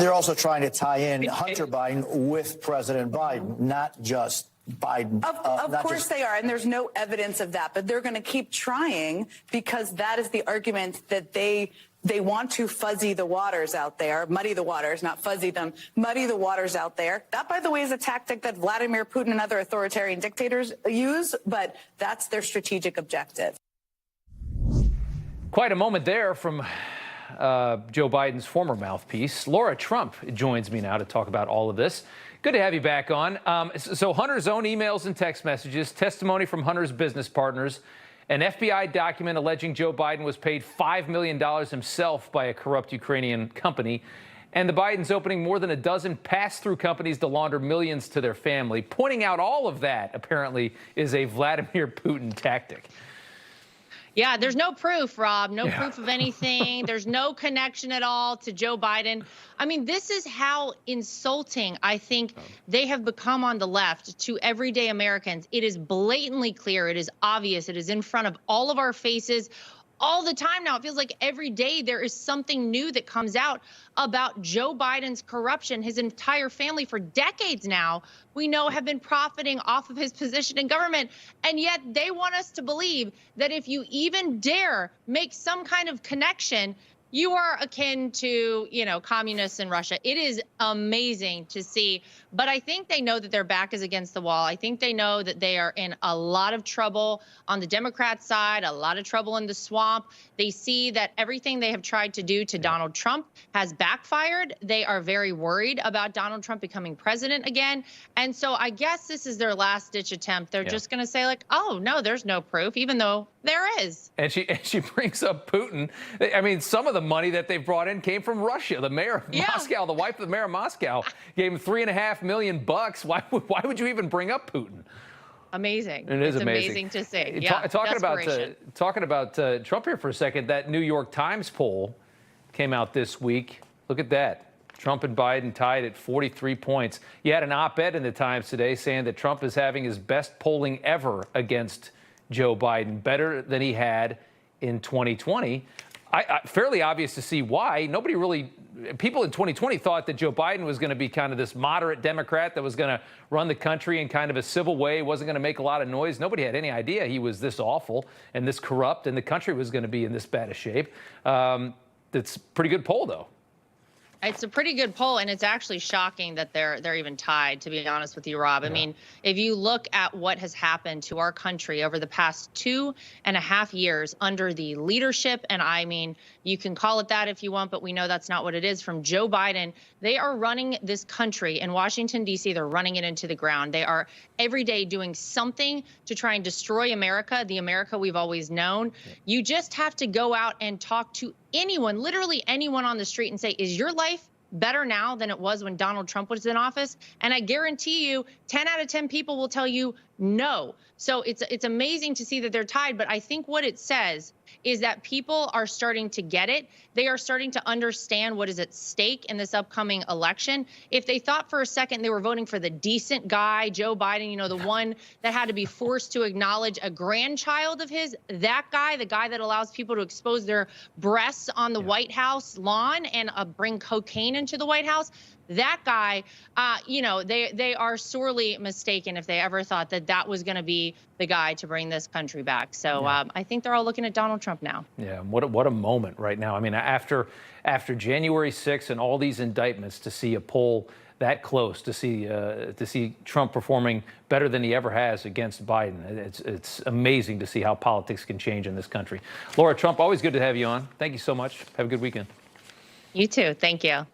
They're also trying to tie in Hunter Biden with President Biden, not just Biden. Of course they are, and there's no evidence of that, but they're going to keep trying because that is the argument that they want to fuzzy the waters out there, muddy the waters, not fuzzy them, muddy the waters out there. That, by the way, is a tactic that Vladimir Putin and other authoritarian dictators use, but that's their strategic objective. Quite a moment there from Joe Biden's former mouthpiece. Lara Trump joins me now to talk about all of this. Good to have you back on. So Hunter's own emails and text messages, testimony from Hunter's business partners, an FBI document alleging Joe Biden was paid $5 million himself by a corrupt Ukrainian company, and the Bidens opening more than a dozen pass-through companies to launder millions to their family. Pointing out all of that, apparently, is a Vladimir Putin tactic. Yeah, there's no proof, Rob, no proof of anything. There's no connection at all to Joe Biden. I mean, this is how insulting I think they have become on the left to everyday Americans. It is blatantly clear. It is obvious. It is in front of all of our faces all the time now. It feels like every day there is something new that comes out about Joe Biden's corruption. His entire family for decades now, we know, have been profiting off of his position in government. And yet they want us to believe that if you even dare make some kind of connection, you are akin to, you know, communists in Russia. It is amazing to see. But I think they know that their back is against the wall. I think they know that they are in a lot of trouble on the Democrat side, a lot of trouble in the swamp. They see that everything they have tried to do to Donald Trump has backfired. They are very worried about Donald Trump becoming president again. And so I guess this is their last ditch attempt. They're just going to say, like, oh, no, there's no proof, even though there is. And she brings up Putin. I mean, some of the money that they've brought in came from Russia. The mayor of Moscow, the wife of the mayor of Moscow, gave him $3.5 million. Why would you even bring up Putin? Amazing. It is amazing to see. Yeah, talking about Trump here for a second. That New York Times poll came out this week. Look at that. Trump and Biden tied at 43 points. You had an op-ed in the Times today saying that Trump is having his best polling ever against Joe Biden, better than he had in 2020. Fairly obvious to see why. People in 2020 thought that Joe Biden was going to be kind of this moderate Democrat that was going to run the country in kind of a civil way, wasn't going to make a lot of noise. Nobody had any idea he was this awful and this corrupt, and the country was going to be in this bad a shape. That's a pretty good poll, though. It's a pretty good poll, and it's actually shocking that they're even tied, to be honest with you, Rob. I mean, if you look at what has happened to our country over the past 2.5 years under the leadership, and I mean, you can call it that if you want, but we know that's not what it is, from Joe Biden. They are running this country in Washington, D.C. They're running it into the ground. They are every day doing something to try and destroy America, the America we've always known. You just have to go out and talk to anyone, literally anyone on the street, and say, is your life better now than it was when Donald Trump was in office? And I guarantee you 10 out of 10 people will tell you no. So it's amazing to see that they're tied. But I think what it says is that people are starting to get it. They are starting to understand what is at stake in this upcoming election. If they thought for a second they were voting for the decent guy, Joe Biden, you know, the one that had to be forced to acknowledge a grandchild of his, that guy, the guy that allows people to expose their breasts on the White House lawn and bring cocaine into the White House, that guy, you know, they are sorely mistaken if they ever thought that that was going to be the guy to bring this country back. So I think they're all looking at Donald Trump now. Yeah, what a moment right now. I mean, after January 6th and all these indictments, to see a poll that close, to see Trump performing better than he ever has against Biden, it's amazing to see how politics can change in this country. Lara Trump, always good to have you on. Thank you so much. Have a good weekend. You too. Thank you.